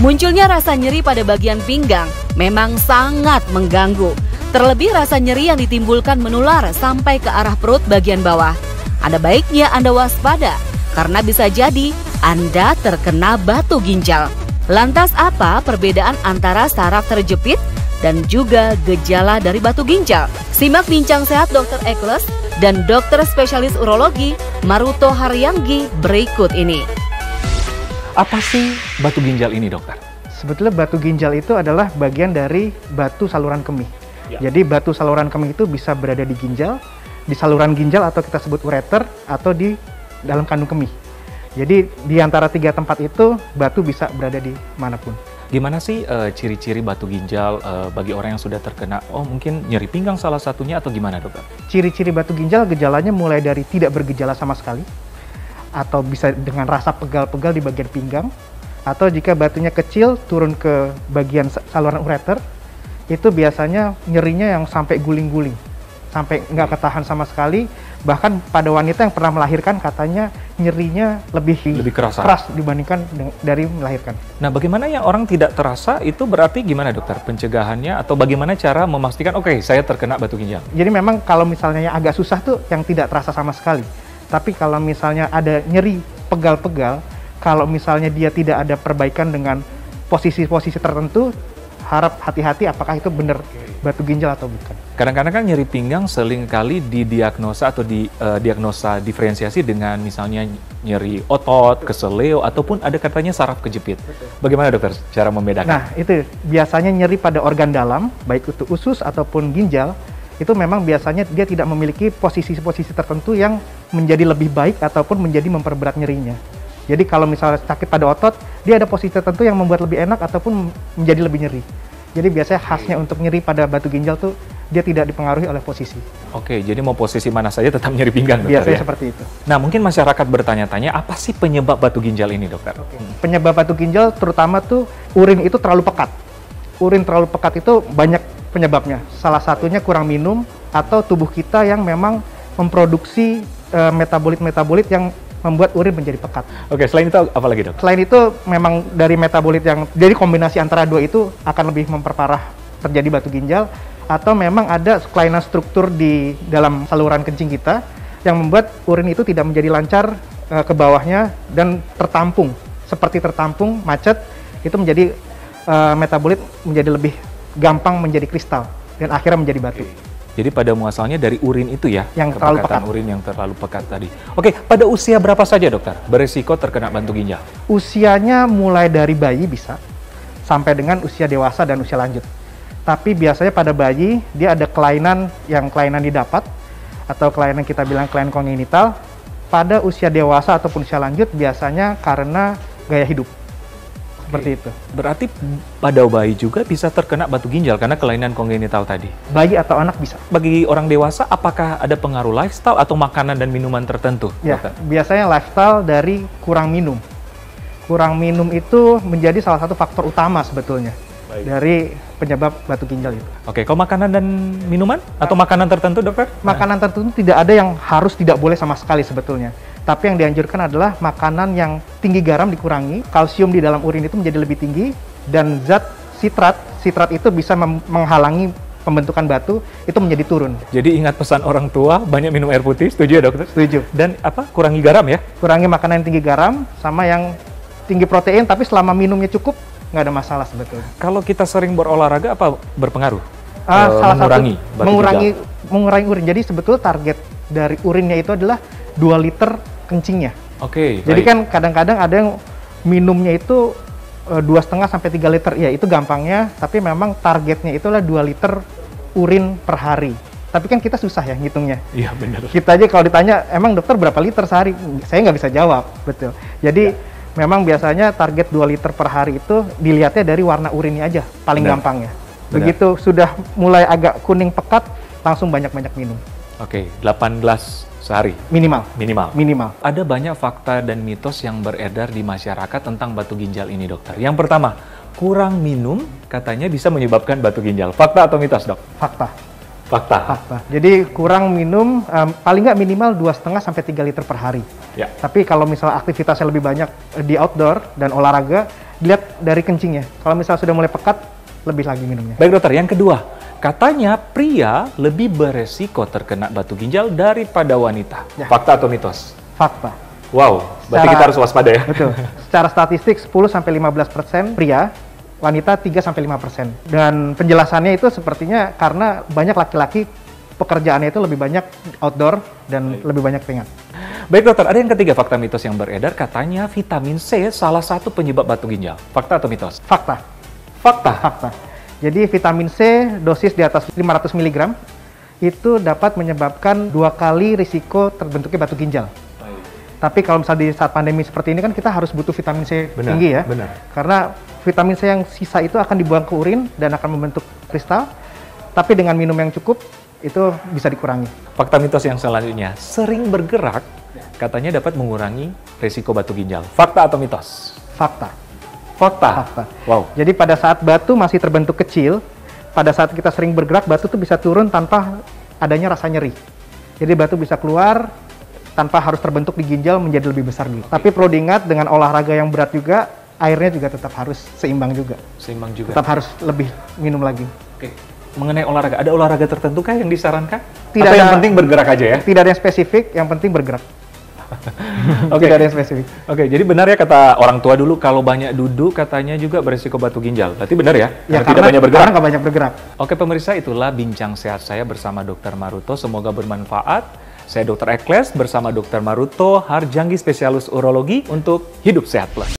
Munculnya rasa nyeri pada bagian pinggang memang sangat mengganggu. Terlebih rasa nyeri yang ditimbulkan menular sampai ke arah perut bagian bawah. Ada baiknya Anda waspada karena bisa jadi Anda terkena batu ginjal. Lantas apa perbedaan antara saraf terjepit dan juga gejala dari batu ginjal? Simak bincang sehat Dr. Ekles dan dokter spesialis urologi Maruto Haryanggi berikut ini. Apa sih batu ginjal ini, dokter? Sebetulnya batu ginjal itu adalah bagian dari batu saluran kemih. Ya. Jadi batu saluran kemih itu bisa berada di ginjal, di saluran ginjal atau kita sebut ureter, atau di dalam kandung kemih. Jadi di antara tiga tempat itu batu bisa berada di manapun. Gimana sih ciri-ciri batu ginjal bagi orang yang sudah terkena? Oh, mungkin nyeri pinggang salah satunya atau gimana, dokter? Ciri-ciri batu ginjal gejalanya mulai dari tidak bergejala sama sekali, atau bisa dengan rasa pegal-pegal di bagian pinggang, atau jika batunya kecil turun ke bagian saluran ureter, itu biasanya nyerinya yang sampai guling-guling, sampai nggak ketahan sama sekali. Bahkan pada wanita yang pernah melahirkan katanya nyerinya lebih keras dibandingkan dari melahirkan. Nah, bagaimana yang orang tidak terasa itu berarti gimana, dokter? Pencegahannya atau bagaimana cara memastikan oke, saya terkena batu ginjal? Jadi memang kalau misalnya yang agak susah tuh yang tidak terasa sama sekali. Tapi kalau misalnya ada nyeri pegal-pegal, kalau misalnya dia tidak ada perbaikan dengan posisi-posisi tertentu, harap hati-hati apakah itu benar batu ginjal atau bukan. Kadang-kadang kan nyeri pinggang seringkali didiagnosa atau diagnosa diferensiasi dengan misalnya nyeri otot, keseleo, ataupun ada katanya saraf kejepit. Bagaimana, dokter, cara membedakan? Nah, itu biasanya nyeri pada organ dalam, baik itu usus ataupun ginjal, itu memang biasanya dia tidak memiliki posisi-posisi tertentu yang menjadi lebih baik ataupun menjadi memperberat nyerinya. Jadi kalau misalnya sakit pada otot, dia ada posisi tertentu yang membuat lebih enak ataupun menjadi lebih nyeri. Jadi biasanya khasnya untuk nyeri pada batu ginjal tuh dia tidak dipengaruhi oleh posisi. Oke, jadi mau posisi mana saja tetap nyeri pinggang, dokter, biasanya ya? Seperti itu. Nah, mungkin masyarakat bertanya-tanya, apa sih penyebab batu ginjal ini, dokter? Penyebab batu ginjal terutama tuh urin itu terlalu pekat. Urin terlalu pekat itu banyak penyebabnya. Salah satunya kurang minum atau tubuh kita yang memang memproduksi metabolit-metabolit yang membuat urin menjadi pekat. Oke, selain itu apa lagi, dok? Selain itu memang dari metabolit yang jadi kombinasi antara dua itu akan lebih memperparah terjadi batu ginjal, atau memang ada kelainan struktur di dalam saluran kencing kita yang membuat urin itu tidak menjadi lancar ke bawahnya dan tertampung. Seperti tertampung, macet, itu menjadi metabolit menjadi lebih gampang menjadi kristal dan akhirnya menjadi batu. Jadi pada muasalnya dari urin itu ya, yang terlalu pekat. Urin yang terlalu pekat tadi. Oke, pada usia berapa saja, dokter, beresiko terkena batu ginjal? Usianya mulai dari bayi bisa sampai dengan usia dewasa dan usia lanjut. Tapi biasanya pada bayi dia ada kelainan yang kelainan didapat atau kelainan kita bilang kelainan kongenital. Pada usia dewasa ataupun usia lanjut biasanya karena gaya hidup. Seperti itu. Berarti pada bayi juga bisa terkena batu ginjal karena kelainan kongenital tadi? Bayi atau anak bisa. Bagi orang dewasa, apakah ada pengaruh lifestyle atau makanan dan minuman tertentu? Ya, biasanya lifestyle dari kurang minum. Kurang minum itu menjadi salah satu faktor utama sebetulnya dari penyebab batu ginjal itu. Oke, kalau makanan dan minuman? Atau makanan tertentu, dokter? Makanan tertentu tidak ada yang harus tidak boleh sama sekali sebetulnya. Tapi yang dianjurkan adalah makanan yang tinggi garam dikurangi, kalsium di dalam urin itu menjadi lebih tinggi, dan zat sitrat. Sitrat itu bisa menghalangi pembentukan batu, itu menjadi turun. Jadi ingat pesan orang tua, banyak minum air putih, setuju ya, dokter? Setuju. Dan kurangi garam ya? Kurangi makanan yang tinggi garam, sama yang tinggi protein, tapi selama minumnya cukup, nggak ada masalah sebetulnya. Kalau kita sering berolahraga, apa berpengaruh? Salah mengurangi urin. Jadi sebetulnya target dari urinnya itu adalah 2 liter kencingnya. Oke. Jadi kan kadang-kadang ada yang minumnya itu 2,5 sampai 3 liter. Ya itu gampangnya, tapi memang targetnya itulah 2 liter urin per hari. Tapi kan kita susah ya ngitungnya. Iya, benar. Kita aja kalau ditanya, emang dokter berapa liter sehari? Saya nggak bisa jawab, betul. Jadi memang biasanya target 2 liter per hari itu dilihatnya dari warna urinnya aja, paling gampangnya. Begitu sudah mulai agak kuning pekat, langsung banyak-banyak minum. Oke, 8 gelas sehari? Minimal. Ada banyak fakta dan mitos yang beredar di masyarakat tentang batu ginjal ini, dokter. Yang pertama, kurang minum katanya bisa menyebabkan batu ginjal. Fakta atau mitos, dok? Fakta. Fakta. Jadi kurang minum, paling nggak minimal 2,5 sampai 3 liter per hari. Ya. Tapi kalau misalnya aktivitasnya lebih banyak di outdoor dan olahraga, Dilihat dari kencingnya. Kalau misalnya sudah mulai pekat, lebih lagi minumnya. Baik dokter, yang kedua, katanya pria lebih beresiko terkena batu ginjal daripada wanita. Ya. Fakta atau mitos? Fakta. Wow, berarti kita harus waspada ya? Betul. Secara statistik 10-15% pria, wanita 3-5%. Dan penjelasannya itu sepertinya karena banyak laki-laki pekerjaannya itu lebih banyak outdoor dan lebih banyak keringat. Baik dokter, ada yang ketiga fakta mitos yang beredar, katanya vitamin C salah satu penyebab batu ginjal. Fakta atau mitos? Fakta. Fakta. Fakta. Jadi vitamin C dosis di atas 500 mg itu dapat menyebabkan 2 kali risiko terbentuknya batu ginjal. Tapi kalau misalnya di saat pandemi seperti ini kan kita harus butuh vitamin C tinggi ya. Benar. Karena vitamin C yang sisa itu akan dibuang ke urin dan akan membentuk kristal. Tapi dengan minum yang cukup itu bisa dikurangi. Fakta mitos yang selanjutnya, sering bergerak katanya dapat mengurangi risiko batu ginjal. Fakta atau mitos? Fakta. Fakta. Fakta. Wow. Jadi pada saat batu masih terbentuk kecil, pada saat kita sering bergerak, batu tuh bisa turun tanpa adanya rasa nyeri. Jadi batu bisa keluar tanpa harus terbentuk di ginjal menjadi lebih besar dulu. Tapi perlu diingat dengan olahraga yang berat juga, airnya juga tetap harus seimbang juga. Seimbang juga. Tetap harus lebih minum lagi. Oke. Mengenai olahraga, ada olahraga tertentu kah yang disarankan? Tidak Atau yang ada. penting bergerak aja ya? Tidak ada yang spesifik, yang penting bergerak. Oke. Tidak ada yang spesifik. Oke, jadi benar ya kata orang tua dulu kalau banyak duduk katanya juga berisiko batu ginjal. Berarti benar ya? Ya, Karena tidak banyak bergerak. Karena nggak banyak bergerak. Oke pemirsa, itulah bincang sehat saya bersama Dr. Maruto. Semoga bermanfaat. Saya Dr. Ekles bersama Dr. Maruto, Harjanggi spesialis urologi untuk Hidup Sehat Plus.